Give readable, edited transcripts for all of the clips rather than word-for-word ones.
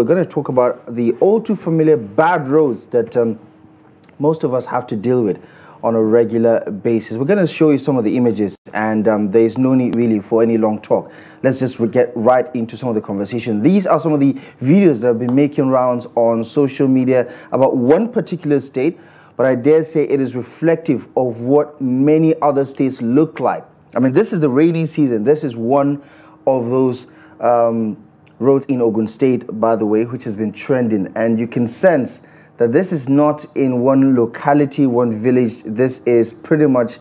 We're going to talk about the all too familiar bad roads that most of us have to deal with on a regular basis. We're going to show you some of the images, and there's no need really for any long talk. Let's just get right into some of the conversation. These are some of the videos that have been making rounds on social media about one particular state, but I dare say it is reflective of what many other states look like. I mean, this is the rainy season. This is one of those roads in Ogun State, by the way, which has been trending, and you can sense that this is not in one locality, one village. This is pretty much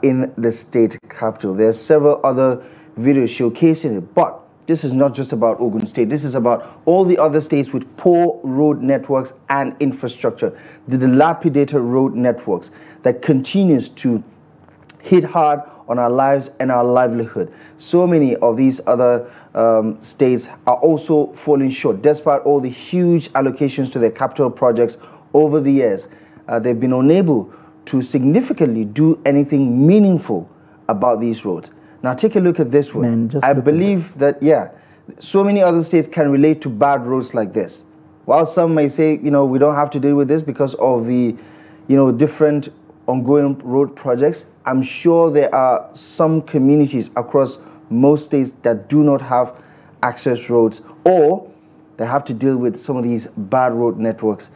in the state capital. There are several other videos showcasing it, but this is not just about Ogun State. This is about all the other states with poor road networks and infrastructure, the dilapidated road networks that continues to hit hard on our lives and our livelihood. So many of these other states are also falling short, despite all the huge allocations to their capital projects over the years. They've been unable to significantly do anything meaningful about these roads. Now take a look at this one. I believe that, yeah, so many other states can relate to bad roads like this. While some may say, you know, we don't have to deal with this because of the, you know, different ongoing road projects, I'm sure there are some communities across most states that do not have access roads, or they have to deal with some of these bad road networks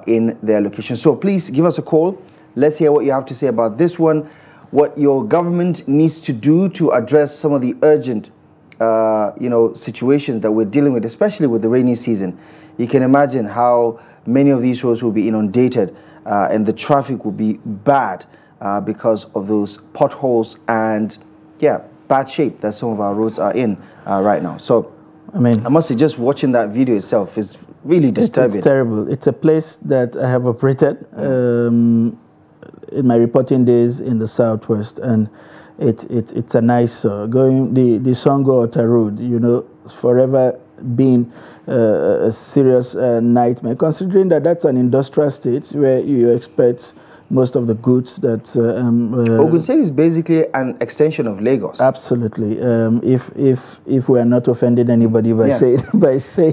in their location. So please give us a call. Let's hear what you have to say about this one, what your government needs to do to address some of the urgent situations that we're dealing with, especially with the rainy season. You can imagine how many of these roads will be inundated and the traffic will be bad because of those potholes and, yeah, bad shape that some of our roads are in right now. So, I mean, I must say, just watching that video itself is really disturbing. It's terrible. It's a place that I have operated in my reporting days in the southwest, and it's a nice going the Songo Ota Road. You know, forever been a serious nightmare, considering that that's an industrial state where you expect most of the goods that Ogun State is basically an extension of Lagos. Absolutely. If we are not offending anybody by saying well,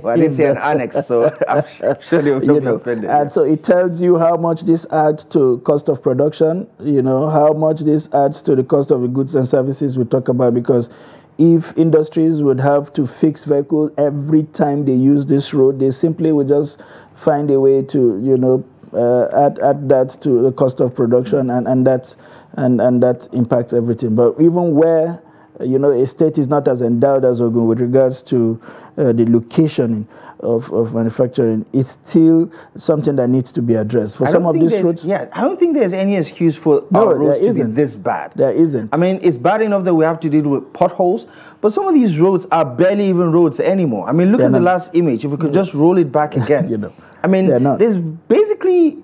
I didn't say an annex, so I'm sure they will not be offended. And so it tells you how much this adds to cost of production. You know how much this adds to the cost of the goods and services we talk about, because if industries would have to fix vehicles every time they use this road, they simply would just find a way to, you know, add that to the cost of production, and that impacts everything. But even where, you know, a state is not as endowed as Ogun with regards to the location of manufacturing, it's still something that needs to be addressed. For some of these roads, I don't think there's any excuse for our roads to be this bad. There isn't. I mean, it's bad enough that we have to deal with potholes, but some of these roads are barely even roads anymore. I mean, look at the last image. If we could just roll it back again. You know, I mean, there's basically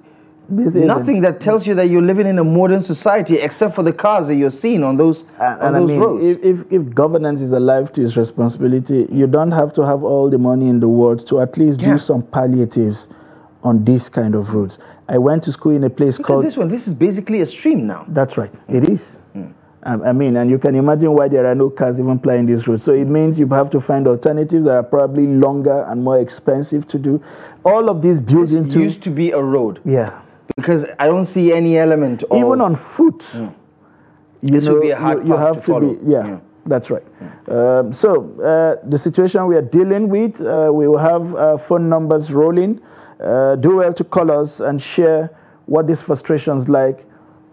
nothing that tells you that you're living in a modern society except for the cars that you're seeing on those roads. If governance is alive to its responsibility, you don't have to have all the money in the world to at least do some palliatives on this kind of roads. I went to school in a place called... Look at this one. This is basically a stream now. That's right. It is. I mean, and you can imagine why there are no cars even plying this road. So it means you have to find alternatives that are probably longer and more expensive to do. All of these built into... used to be a road. Yeah. Because I don't see any element of... Even on foot. This would be a hard path to follow. That's right. The situation we are dealing with, we will have phone numbers rolling. Do well to call us and share what this frustration is like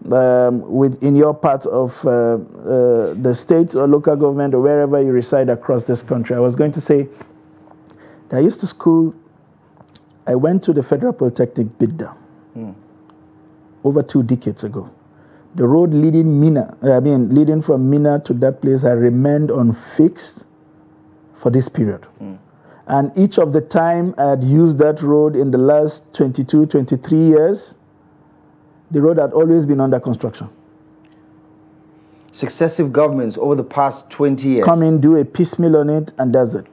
in your part of the state or local government or wherever you reside across this country. I was going to say, I used to school, I went to the Federal Polytechnic Bidda over 2 decades ago. The road leading from Mina to that place had remained unfixed for this period. And each of the time I had used that road in the last 22, 23 years, the road had always been under construction. Successive governments over the past 20 years. Come in, do a piecemeal on it, and that's it.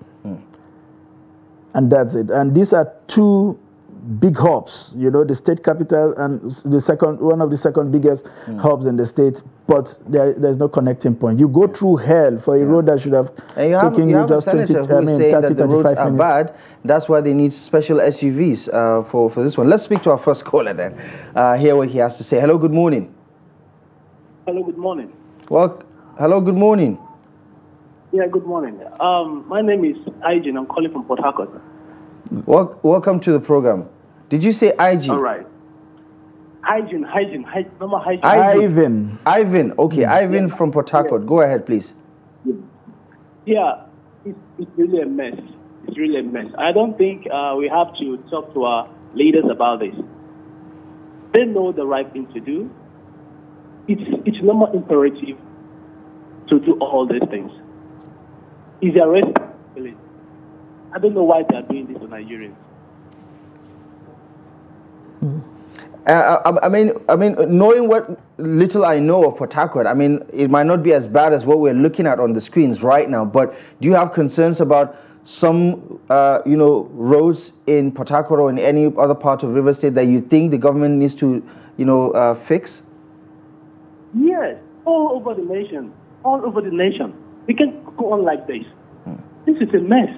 And that's it. And these are 2 big hubs, the state capital and one of the second biggest hubs in the state, but there's no connecting point. You go through hell for a road that should have taken you just 20, who is saying 30, that the roads are minutes. bad. That's why they need special SUVs for this one. Let's speak to our first caller then. Hear what he has to say. Hello, good morning. Hello, good morning. Well, hello, good morning. Yeah, good morning. My name is Aijin. I'm calling from Port Harcourt. Welcome to the program. Did you say IG? All right. Hygiene. Number hygiene. Ivan. Okay, Ivan from Port Harcourt. Go ahead, please. Yeah, it's really a mess. It's really a mess. I don't think we have to talk to our leaders about this. They know the right thing to do. It's not more imperative to do all these things. It's their responsibility. I don't know why they are doing this to Nigerians. I mean, knowing what little I know of Port Harcourt, I mean, it might not be as bad as what we're looking at on the screens right now. But do you have concerns about some, roads in Port Harcourt or in any other part of River State that you think the government needs to, fix? Yes, all over the nation. All over the nation. We can't go on like this. This is a mess.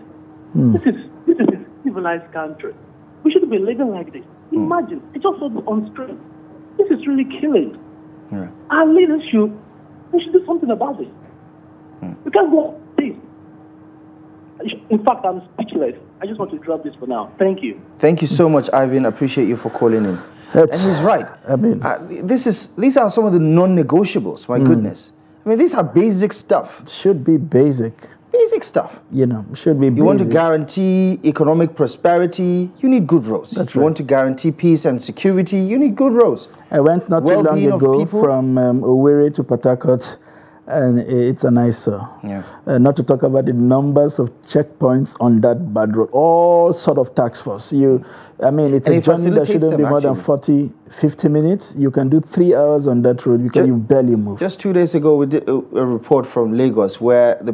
This is a civilized country. We shouldn't be living like this. Imagine, it's also on screen. This is really killing. Yeah. Our leaders should do something about this. We can't go on this. In fact, I'm speechless. I just want to drop this for now. Thank you. Thank you so much, Ivan. Appreciate you for calling in. And he's right. I mean, these are some of the non-negotiables. My goodness. I mean, these are basic stuff. Should be basic. Basic stuff. Should be basic. You want to guarantee economic prosperity, you need good roads. That's you right. want to guarantee peace and security, you need good roads. I went not too long ago from Owerri to Port Harcourt, and it's an eyesore. Yeah. Not to talk about the numbers of checkpoints on that bad road. All sort of task force. It's a journey that shouldn't be more than 40, 50 minutes. You can do 3 hours on that road because you barely move. Just 2 days ago, we did a report from Lagos where the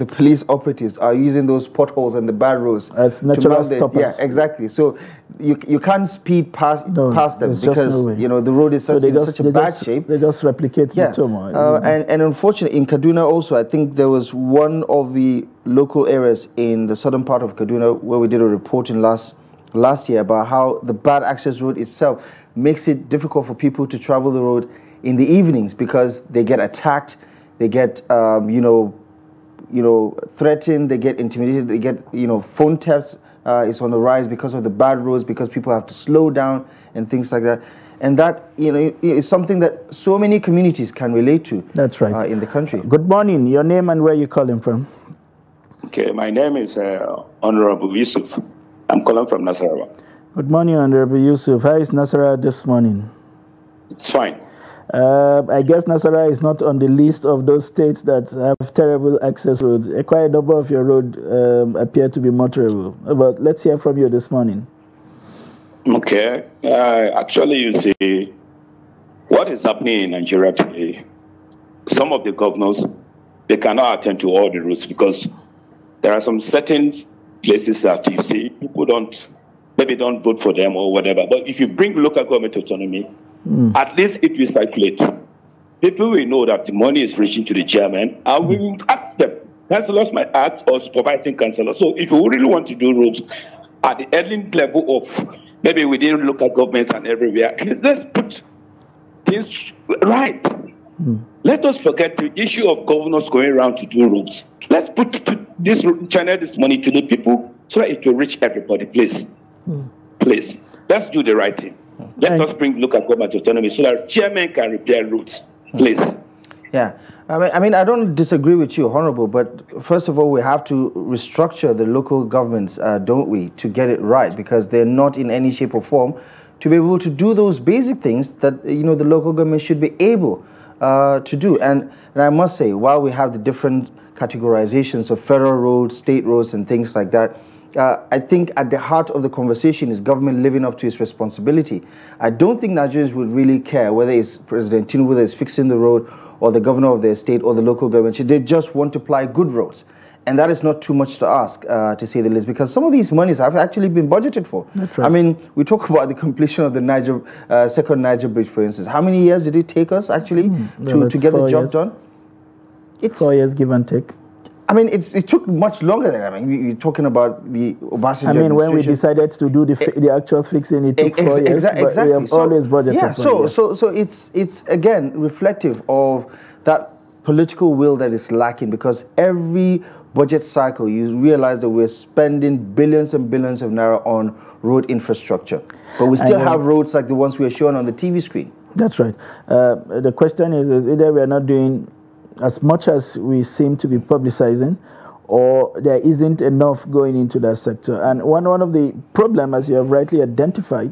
police operatives are using those potholes and the bad roads as natural stoppers. Yeah, exactly. So you can't speed past them because no the road is in such a bad shape. They just replicate the turmoil. And unfortunately, in Kaduna also, I think there was one of the local areas in the southern part of Kaduna where we did a reporting last year about how the bad access road itself makes it difficult for people to travel the road in the evenings because they get attacked, they get threatened, they get intimidated, they get phone thefts is on the rise because of the bad roads, because people have to slow down and things like that. And that is something that so many communities can relate to. That's right. In the country. Good morning. Your name and where you calling from? Okay, my name is Honorable Yusuf. I'm calling from Nasarawa. Good morning, Honorable Yusuf. How is Nasarawa this morning? It's fine. I guess Nasarawa is not on the list of those states that have terrible access roads. Quite a number of your roads appear to be motorable. But let's hear from you this morning. Okay. Actually, you see, what is happening in Nigeria today, some of the governors, they cannot attend to all the roads because there are some certain places that you see people maybe don't vote for them or whatever. But if you bring local government autonomy, at least it will circulate. People will know that the money is reaching to the chairman, and we will ask them. Councillors might ask or supervising councillors. So if you really want to do roads at the early level of maybe within local governments and everywhere, let's put things right. Let us forget the issue of governors going around to do roads. Let's channel this money to the people so that it will reach everybody, please. Please, let's do the right thing. Let us bring local government autonomy so that chairman can repair roads, please. Yeah, I mean, I don't disagree with you, Honorable, but first of all, we have to restructure the local governments, don't we, to get it right, because they're not in any shape or form to be able to do those basic things that, the local government should be able to do. And I must say, while we have the different categorizations of federal roads, state roads, and things like that, I think at the heart of the conversation is government living up to its responsibility. I don't think Nigerians would really care whether it's President Tinubu that is fixing the road or the governor of their state or the local government. They just want to ply good roads. And that is not too much to ask, to say the least, because some of these monies have actually been budgeted for. That's right. I mean, we talk about the completion of the second Niger Bridge, for instance. How many years did it take us, actually, to get the job done? It's 4 years, give and take. I mean, it took much longer than that. I mean, you're talking about the Obasanjo I mean, when we decided to do the actual fixing, it took 4 years, exactly. but we have always budgeted for it. So it's again reflective of that political will that is lacking, because every budget cycle, you realize that we're spending billions and billions of naira on road infrastructure, but we still have roads like the ones we are showing on the TV screen. That's right. The question is either we are not doing as much as we seem to be publicizing, or there isn't enough going into that sector. And one of the problems, as you have rightly identified,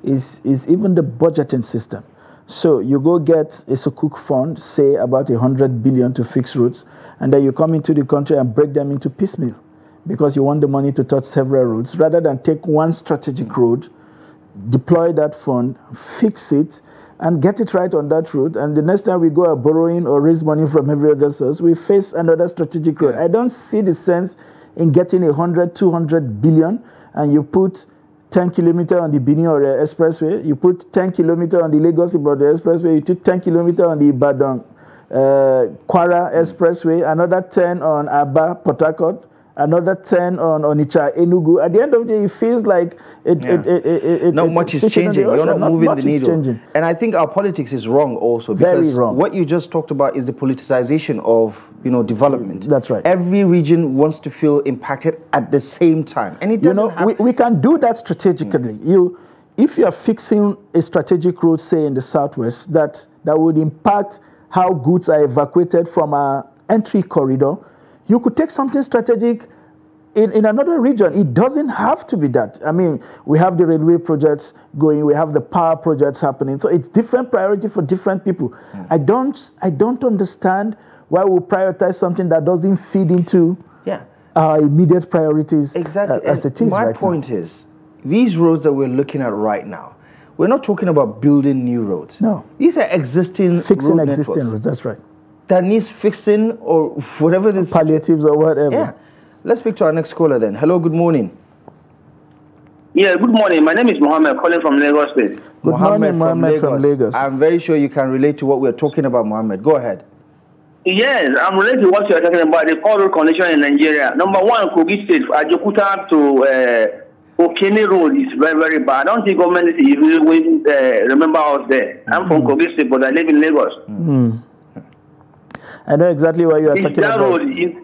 is even the budgeting system. So you go get a Sukuk fund, say about 100 billion to fix roads, and then you come into the country and break them into piecemeal because you want the money to touch several roads, rather than take one strategic road, deploy that fund, fix it, and get it right on that road. And the next time we go borrowing or raise money from every other source, we face another strategic road. I don't see the sense in getting 100, 200 billion, and you put 10 kilometers on the Benin or expressway, you put 10 kilometers on the Lagos-Ibadan expressway, you put 10 kilometers on the Ibadan Kwara expressway, another 10 on Aba, Port Harcourt, another 10 on Onitsha, Enugu. At the end of the day, it feels like not much is changing. You're not moving the needle. And I think our politics is wrong also, because what you just talked about is the politicization of development. That's right. Every region wants to feel impacted at the same time, and it doesn't. We can do that strategically. If you are fixing a strategic road, say in the southwest, that would impact how goods are evacuated from our entry corridor, you could take something strategic in another region. It doesn't have to be that. I mean, we have the railway projects going, we have the power projects happening. So it's different priority for different people. I don't understand why we prioritize something that doesn't feed into our immediate priorities. Exactly. As it is my point is, these roads that we're looking at right now, we're not talking about building new roads. No. These are existing fixing road existing networks roads. That's right. that needs fixing, or whatever this palliatives or whatever. Yeah. Let's speak to our next caller then. Hello, good morning. Yeah, good morning. My name is Mohammed, calling from Lagos State. Good morning, Mohammed from Lagos. I'm very sure you can relate to what we're talking about, Mohammed. Go ahead. Yes, I'm related to what you're talking about, the poor road condition in Nigeria. Number one, Kogi State, Ajokuta to Okene Road is very, very bad. I don't think government is really remember us there. I'm from Kogi State, but I live in Lagos. I know exactly what you are talking that about. Road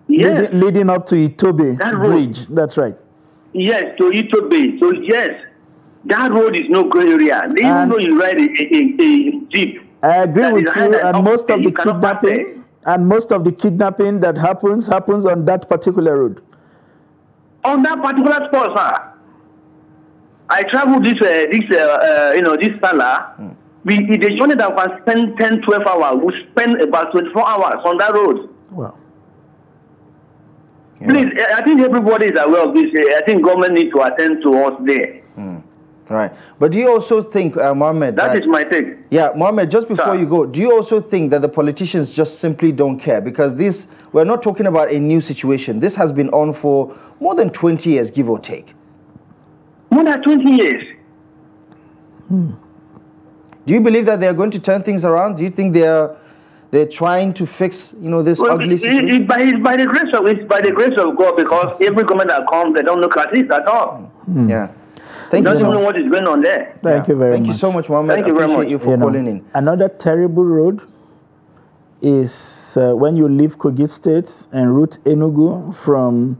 leading up to Itobe Bridge. That's right. Yes, to Itobe. So yes, that road is no gray area. Even though you ride a jeep. I agree with you. And most of the kidnapping that happens on that particular road. On that particular spot, sir. I traveled this Salah. The journey that was spend 10, 12 hours, we spend about 24 hours on that road. Wow. Yeah. Please, I think everybody is aware of this. I think government needs to attend to us there. Right. But do you also think, Mohammed... That is my take. Yeah, Mohammed, just before you go, do you also think that the politicians just simply don't care? Because we're not talking about a new situation. This has been on for more than 20 years, give or take. More than 20 years. Do you believe that they're going to turn things around? Do you think they're trying to fix, this ugly situation? It's by the grace of God, because every government that comes, they don't look at it at all. Yeah. Thank you. Don't know what is going on there. Thank you very much. Thank you so much, Mohammed. Thank you very much. I appreciate you for calling in. Another terrible road is when you leave Kogi State en route Enugu from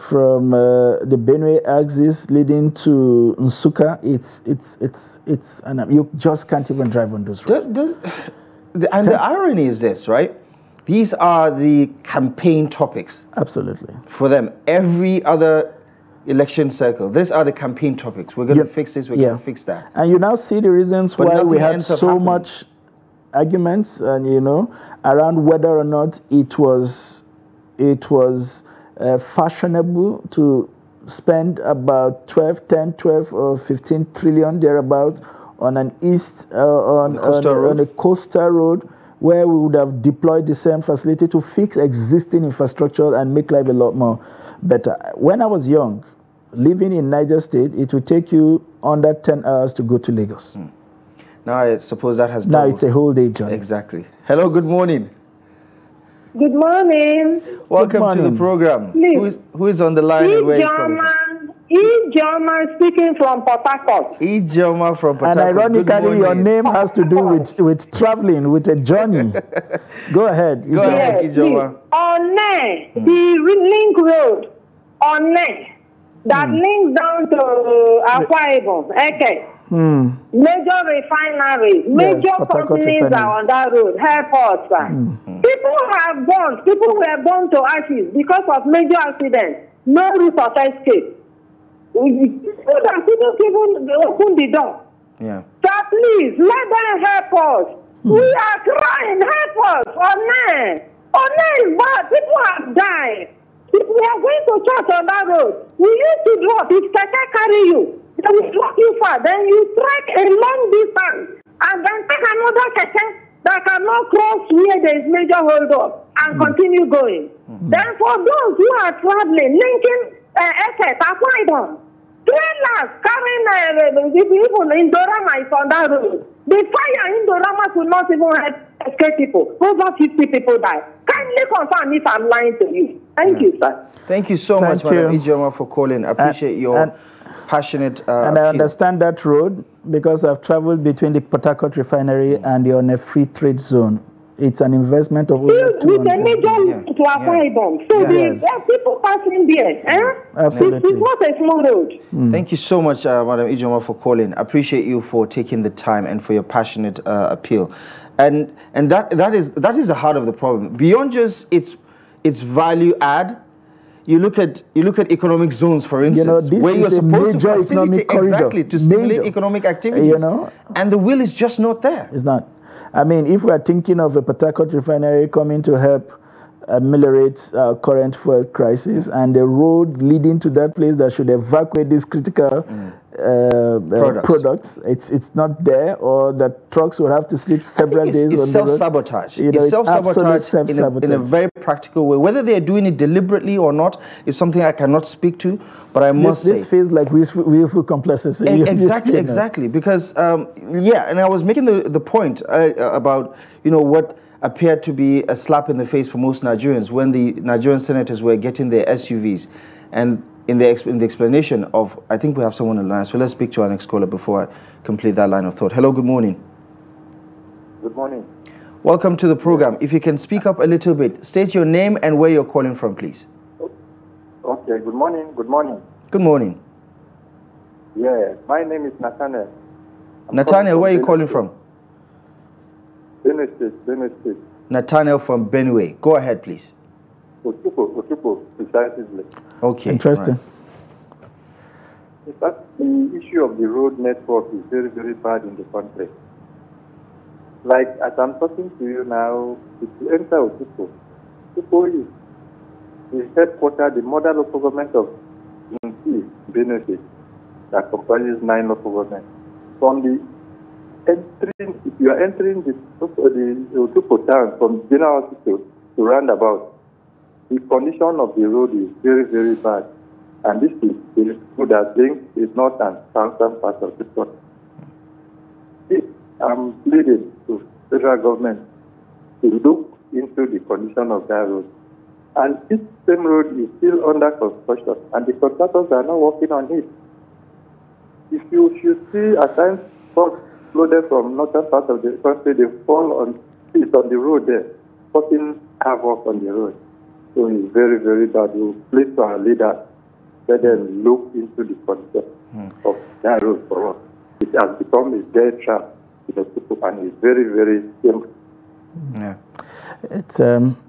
the Benue axis leading to Nsukka. You just can't even drive on those roads. The irony is this, right? These are the campaign topics. Absolutely. For them, every other election cycle, these are the campaign topics. We're going to fix this, we're going to fix that. And you now see the reasons why we had so much arguments, and around whether or not it was fashionable to spend about 10, 12 or 15 trillion thereabout on an a coastal road where we would have deployed the same facility to fix existing infrastructure and make life a lot more better. When I was young, living in Niger State, it would take you under 10 hours to go to Lagos. Now I suppose that has Now doubled. it's a whole day journey. Exactly. Hello, good morning. Good morning. Welcome to the morning. program. Please. Who is on the line and where are you calling from? Ijoma speaking from Port Harcourt. Ijoma from Port And Harcourt. Good ironically, your morning. name has to do with traveling, with a journey. Go ahead. Go ahead, Ijoma. On the link road, on that links down to Akwa Ibom, Eke. Major refineries, major Port Harcourt companies refinery. are on that road, airports. People have gone, people were burned to ashes because of major accidents. No route of escape. So that people open the door. Yeah. So please, let them help us. We are crying, help us. Onen is bad. People have died. If we are going to church on that road, we used to drop. If Keke carry you, they will drop you far. Then you trek a long distance and then take another Keke that cannot cross where there is major hold up and continue going. Then for those who are traveling, linking Eke, Akwa Ibom, trailers carrying the people in Dorama is on that road. The fire in Dorama could not even help escape people. Over 50 people died. Kindly confirm if I'm lying to you. Thank you, sir. Thank you so much, Thank Madam you. Ijoma, for calling. I appreciate your passionate And I appeal. understand that road because I've traveled between the Port Harcourt refinery and you're on a free trade zone. It's an investment of over With a 200 major Yeah. to Akwa Ibom. So Yes. there are people passing there. Absolutely. It's not a small road. Thank you so much, Madam Ijoma, for calling. I appreciate you for taking the time and for your passionate appeal. And that is the heart of the problem. Beyond just its value add, you look at economic zones, for instance, this where is you're a supposed to major economic facilitate corridor. exactly to stimulate Major. economic activities, and the will is just not there. It's not. I mean, if we are thinking of a Port Harcourt refinery coming to help ameliorate our current fuel crisis, and the road leading to that place that should evacuate these critical products, it's not there, or that trucks will have to sleep several days It's on the road. self-sabotage. You know, It's self-sabotage absolute self-sabotage. in a very practical way. Whether they're doing it deliberately or not is something I cannot speak to, but I must say. This feels like willful complacency. Exactly, You know. exactly. Because, and I was making the point about, what appeared to be a slap in the face for most Nigerians when the Nigerian senators were getting their SUVs. And in the explanation of, I think we have someone on the line, so let's speak to our next caller before I complete that line of thought. Hello, good morning. Good morning. Welcome to the program. If you can speak up a little bit, state your name and where you're calling from, please. Okay, good morning. Good morning. Good morning. Yeah, my name is Nathaniel. Nathaniel, where are you calling from? Benue State. Nathaniel from Benue. Go ahead, please. Otupo, precisely. Okay. Interesting. Right. In fact, the issue of the road network is very, very bad in the country. Like, as I'm talking to you now, if you enter Otupo is the headquarters, the model local government of Benue State, that comprises 9 local governments. From the entering, if you are entering the Otupo town from General Hospital to roundabout, the condition of the road is very, very bad. And this is the road that links the north and southern part of the country. I'm pleading to federal government to look into the condition of that road. And this same road is still under construction, and the contractors are not working on it. If you should see at times trucks loaded from northern part of the country, they fall on the road there, causing havoc on the road. So it's very, very bad. We plead to our leaders, let them look into the condition of that road for us. It has become a dead trap to the people, and it's very, very simple. Yeah. It's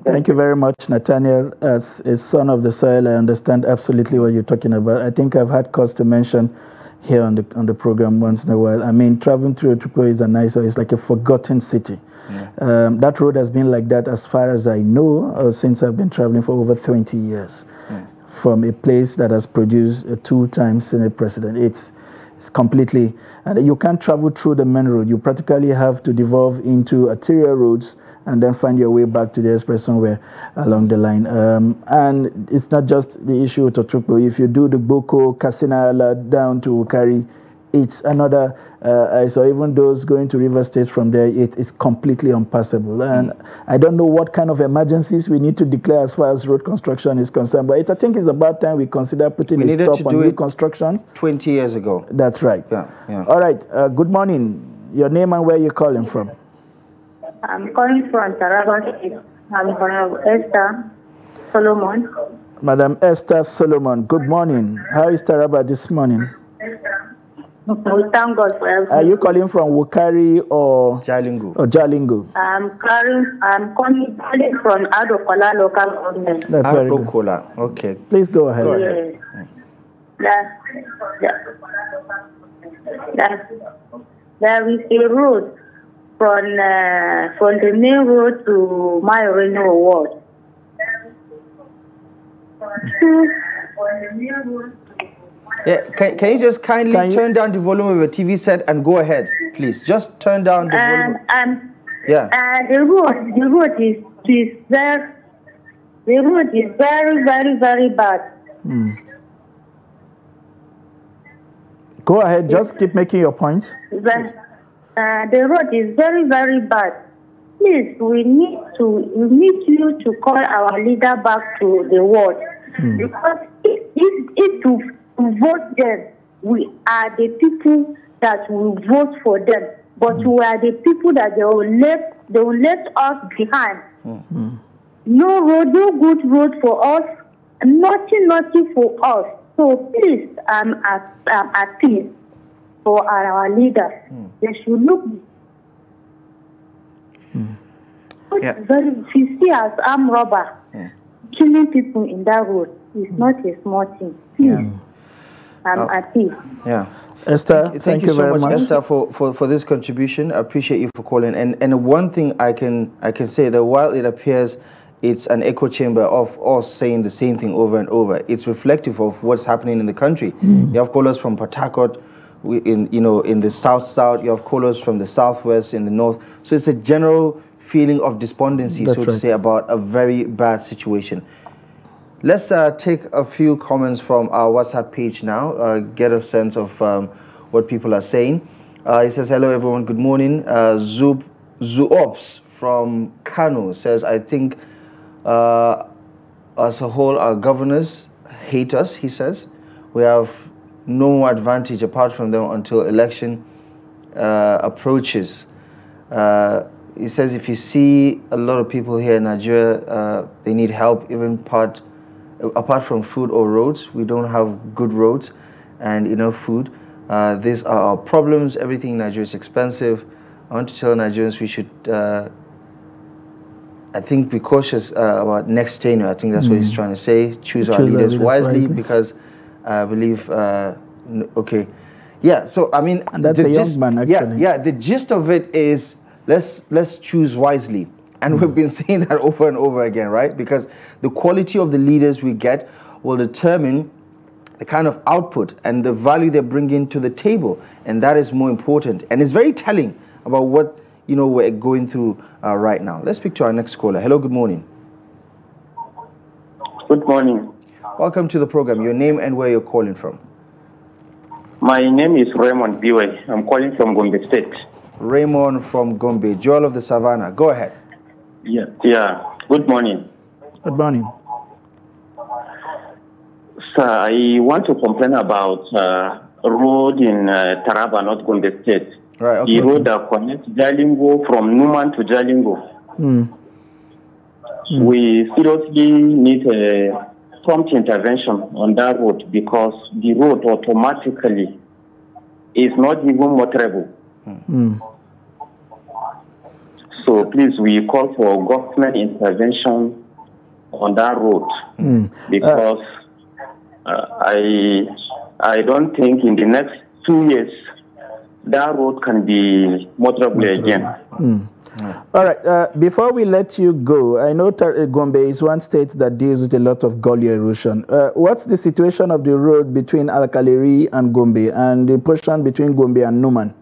thank you very much, Nathaniel. As a son of the soil, I understand absolutely what you're talking about. I think I've had cause to mention here on the program once in a while. I mean, traveling through Otupo is a nice, it's like a forgotten city. Yeah. That road has been like that as far as I know, since I've been traveling for over 20 years. Yeah. From a place that has produced a 2-time Senate president. It's completely, and you can't travel through the main road. You practically have to devolve into arterial roads and then find your way back to the express somewhere along the line. And it's not just the issue of Totrukpo. If you do the Boko, Katsina down to Ukari, it's another, I saw even those going to River State from there, it is completely unpassable. And I don't know what kind of emergencies we need to declare as far as road construction is concerned, but I think it's about time we consider putting a stop on new construction. 20 years ago. That's right. Yeah. All right, good morning. Your name and where you're calling from? I'm calling from Taraba State. I'm from Esther Solomon. Madam Esther Solomon, good morning. How is Taraba this morning? We thank God for everything. Are you calling from Wukari or Jalingo? I'm calling from Adokola local government. That's very good. Adokola, okay. Please go ahead. Go ahead. There is a road from the main road to Mayorino Ward. Yeah, can you just kindly turn down the volume of your TV set and go ahead, please? Just turn down the volume. The road is very, very, very bad. Go ahead, just keep making your point. The road is very, very bad. Please, we need you to call our leader back to the ward. Because if to vote them, we are the people that will vote for them. But we are the people that they will let us behind. No road, no good road for us, nothing for us. So please, at peace for our leaders. They should look. Very, you see as armed robber killing people in that road is not a small thing. Please, at peace. Yeah. Esther, thank you so much, Esther, for this contribution. I appreciate you for calling. And one thing I can say that while it appears it's an echo chamber of us saying the same thing over and over, it's reflective of what's happening in the country. You have callers from Port Harcourt, in the south, you have callers from the southwest, in the north. So it's a general feeling of despondency, to say, about a very bad situation. Let's take a few comments from our WhatsApp page now, get a sense of what people are saying. He says, hello everyone, good morning. Zuops from Kano says, I think as a whole our governors hate us, he says. We have no advantage apart from them until election approaches. He says, if you see a lot of people here in Nigeria, they need help, even apart from food or roads. We don't have good roads and enough food. These are our problems. Everything in Nigeria is expensive. I want to tell Nigerians we should, I think, be cautious about next tenure. I think that's what he's trying to say. Choose our leaders wisely, because I believe, okay. Yeah, so I mean, and that's a young man, actually. Yeah, the gist of it is, let's choose wisely. And we've been saying that over and over again, right? Because the quality of the leaders we get will determine the kind of output and the value they bring into the table. And that is more important. And it's very telling about what, we're going through right now. Let's speak to our next caller. Hello, good morning. Good morning. Welcome to the program. Your name and where you're calling from. My name is Raymond Biwe. I'm calling from Gombe State. Raymond from Gombe, Joel of the Savannah. Go ahead. Yeah. Good morning. Good morning. Sir, I want to complain about a road in Taraba, not Gombe State. Right, okay. The road that connects Jalingo from Numan to Jalingo. We seriously need a prompt intervention on that road, because the road automatically is not even motorable. So please, we call for government intervention on that road, because I don't think in the next 2 years that road can be motorable again. All right, before we let you go, I know Gombe is one state that deals with a lot of gully erosion. What's the situation of the road between Alkaleri and Gombe, and the portion between Gombe and Numan?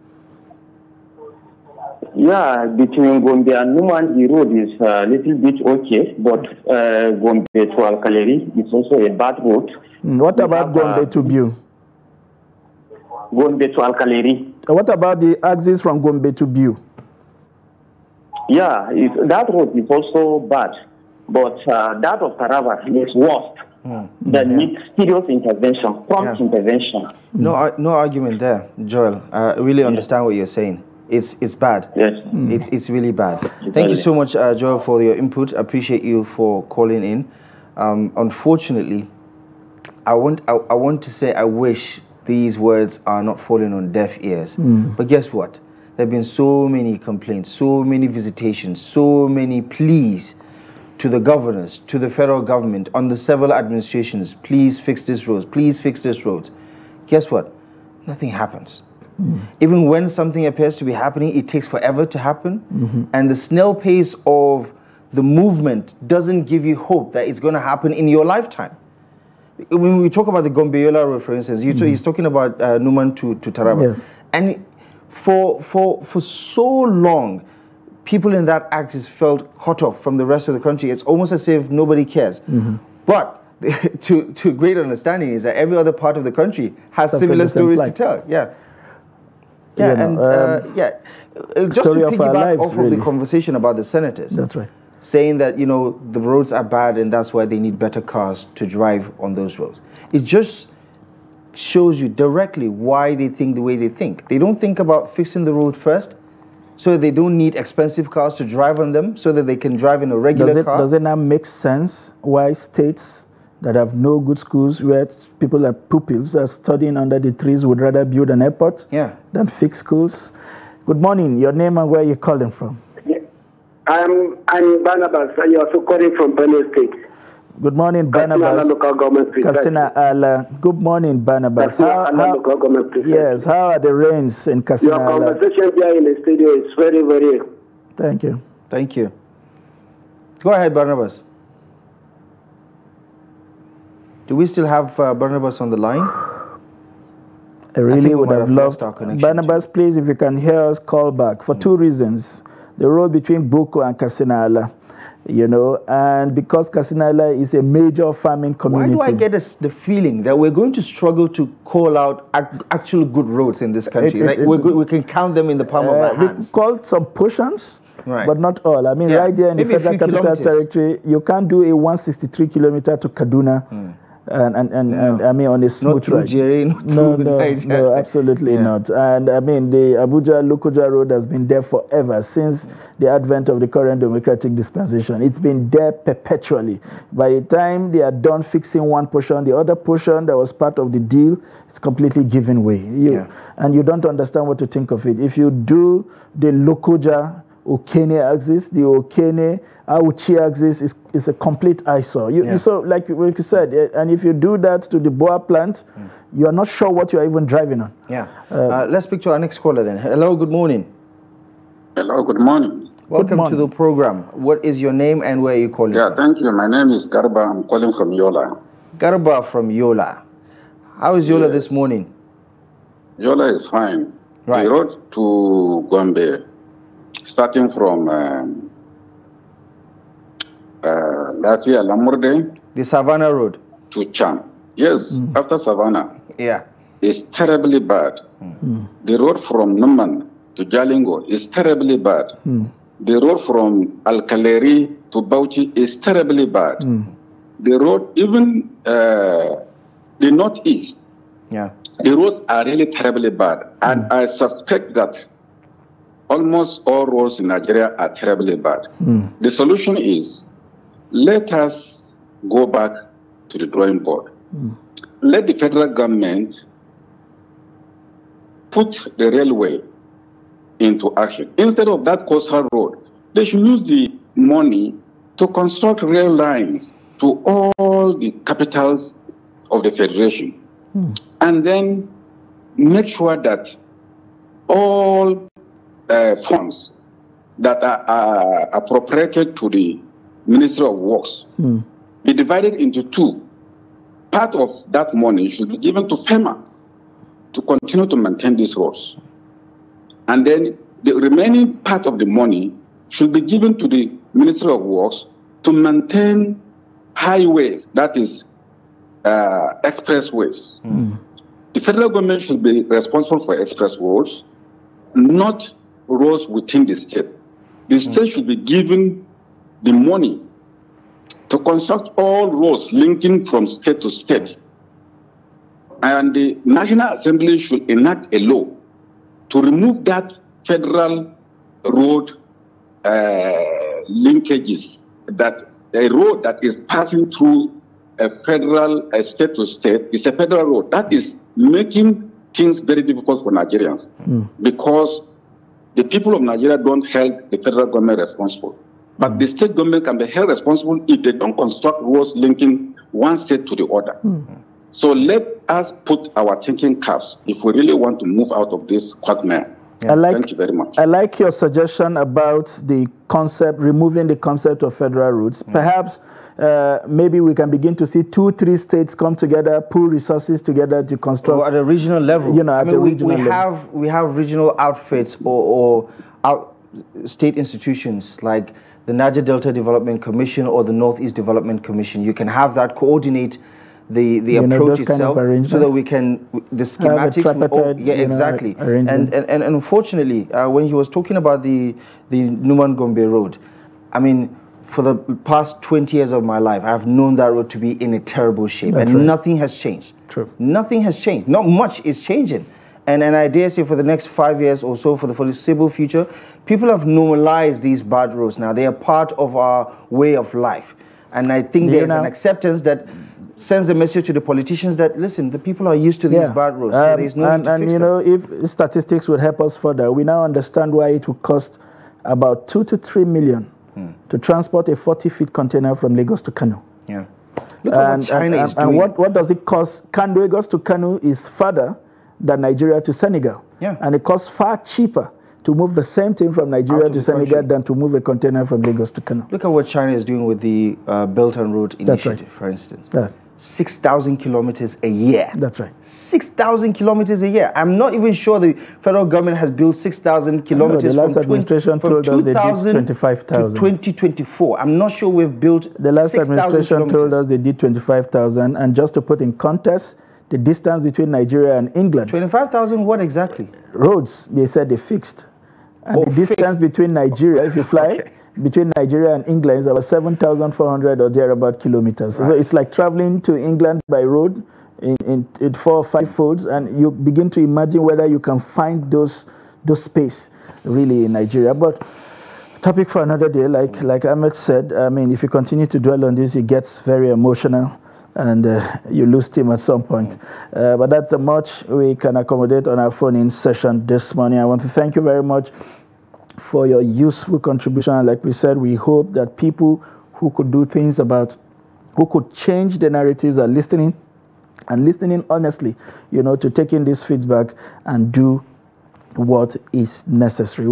Yeah, between Gombe and Numan, the road is a little bit okay, but Gombe to Alkaleri is also a bad road. What about Gombe to Biu? Gombe to Alkaleri. What about the axis from Gombe to Biu? Yeah, that road is also bad, but that of Taraba is worse. That needs serious intervention, prompt intervention. No argument there, Joel. I really understand what you're saying. It's bad. Yes. It's really bad. Thank you so much, Joel, for your input. I appreciate you for calling in. Unfortunately, I want to say I wish these words are not falling on deaf ears. But guess what? There have been so many complaints, so many visitations, so many pleas to the governors, to the federal government, on the several administrations. Please fix this roads. Please fix this roads. Guess what? Nothing happens. Even when something appears to be happening, it takes forever to happen. And the snail pace of the movement doesn't give you hope that it's going to happen in your lifetime. When we talk about the Gombe-Yola road, for instance, he's talking about Numan to Taraba. Yeah. And for so long, people in that axis felt cut off from the rest of the country. It's almost as if nobody cares. But to great understanding is that every other part of the country has similar stories to tell. Just to piggyback off of the conversation about the senators. That's right. Saying that, you know, the roads are bad and that's why they need better cars to drive on those roads. It just shows you directly why they think the way they think. They don't think about fixing the road first, so they don't need expensive cars to drive on them, so that they can drive in a regular car. Does it not make sense why states that have no good schools, where people like pupils are studying under the trees, would rather build an airport than fix schools? Good morning. Your name and where you're calling from? I'm Barnabas. You're also calling from Benue State. Good morning, Barnabas. Katsina Ala. Good morning, Barnabas. Yes, how are the rains in Katsina Ala? Your conversation here in the studio is very, very... Thank you. Thank you. Go ahead, Barnabas. Do we still have Barnabas on the line? I really would have loved our connection. Barnabas, please, if you can hear us, call back for two reasons. The road between Boko and Katsina Ala, you know, and because Katsina Ala is a major farming community. Why do I get the feeling that we're going to struggle to call out actual good roads in this country? We can count them in the palm of our hands. We call some portions, but not all. I mean, right there in the Federal Capital Territory, you can't do a 163 kilometer to Kaduna. And I mean, on a smooth ride. No, absolutely not. And I mean, the Abuja-Lokoja road has been there forever, since the advent of the current democratic dispensation. It's been there perpetually. By the time they are done fixing one portion, the other portion that was part of the deal is completely given way. And you don't understand what to think of it. If you do the Lokoja Okene axis, the Okene Auchi axis is a complete eyesore. So, like you said, and if you do that to the Boa plant, you are not sure what you are even driving on. Let's speak to our next caller then. Hello, good morning. Hello, good morning. Welcome to the program. What is your name and where are you calling from? Thank you. My name is Garba. I'm calling from Yola. Garba from Yola. How is Yola this morning? Yola is fine. Right. The road to Gombe, starting from Latvia Lamurde, the Savannah Road to Cham. Yes, after Savannah. It's terribly bad. The road from Numan to Jalingo is terribly bad. The road from Alkaleri to Bauchi is terribly bad. The road, even the northeast, the roads are really terribly bad. And I suspect that almost all roads in Nigeria are terribly bad. The solution is, let us go back to the drawing board. Let the federal government put the railway into action. Instead of that coastal road, they should use the money to construct rail lines to all the capitals of the federation. And then make sure that all funds that are appropriated to the Ministry of Works be divided into two. Part of that money should be given to FEMA to continue to maintain these roads. And then the remaining part of the money should be given to the Ministry of Works to maintain highways, that is expressways. The federal government should be responsible for express roads, not roads within the state. The state should be given the money to construct all roads linking from state to state. And the National Assembly should enact a law to remove that federal road linkages, that a road that is passing through a federal state to state is a federal road. That is making things very difficult for Nigerians because the people of Nigeria don't hold the federal government responsible. But the state government can be held responsible if they don't construct roads linking one state to the other. So let us put our thinking caps if we really want to move out of this quagmire. Thank you very much. I like your suggestion about the concept, removing the concept of federal routes. Perhaps maybe we can begin to see 2-3 states come together, pool resources together to construct. Or at a regional level. You know, at a regional level. We have regional outfits or state institutions like the Niger Delta Development Commission or the Northeast Development Commission. You can have that coordinate the approach itself, so that we can the schematics. Exactly. And unfortunately, when he was talking about the Numan Gombe road, I mean, for the past 20 years of my life, I've known that road to be in a terrible shape, nothing has changed. Nothing has changed. Not much is changing. And I dare say for the next 5 years or so, for the foreseeable future, people have normalized these bad roads now. They are part of our way of life. And I think there's an acceptance that sends a message to the politicians that, listen, the people are used to these bad roads, so there's no need to fix them. If statistics would help us further, we now understand why it would cost about 2 to 3 million to transport a 40-feet container from Lagos to Kano. Look at what China is doing. And what does it cost? Lagos to Kano is further than Nigeria to Senegal. And it costs far cheaper to move the same thing from Nigeria to Senegal than to move a container from Lagos to Kano. Look at what China is doing with the Belt and Road Initiative, for instance. 6,000 kilometers a year. 6,000 kilometers a year. I'm not even sure the federal government has built 6,000 kilometers from 2000 to 2024. I'm not sure we've built the last administration told us they did 25,000. And just to put in context, the distance between Nigeria and England. 25,000 what exactly? Roads, they said they fixed. And the distance between Nigeria, if you fly, between Nigeria and England is about 7,400 or thereabout kilometers. So it's like traveling to England by road in 4 or 5 folds, and you begin to imagine whether you can find those space really in Nigeria. But topic for another day, like Ahmed said, I mean, if you continue to dwell on this, it gets very emotional and you lose steam at some point. But that's much we can accommodate on our phone-in session this morning. I want to thank you very much for your useful contribution. And like we said, we hope that people who could do things who could change the narratives are listening, and listening honestly, to take in this feedback and do what is necessary.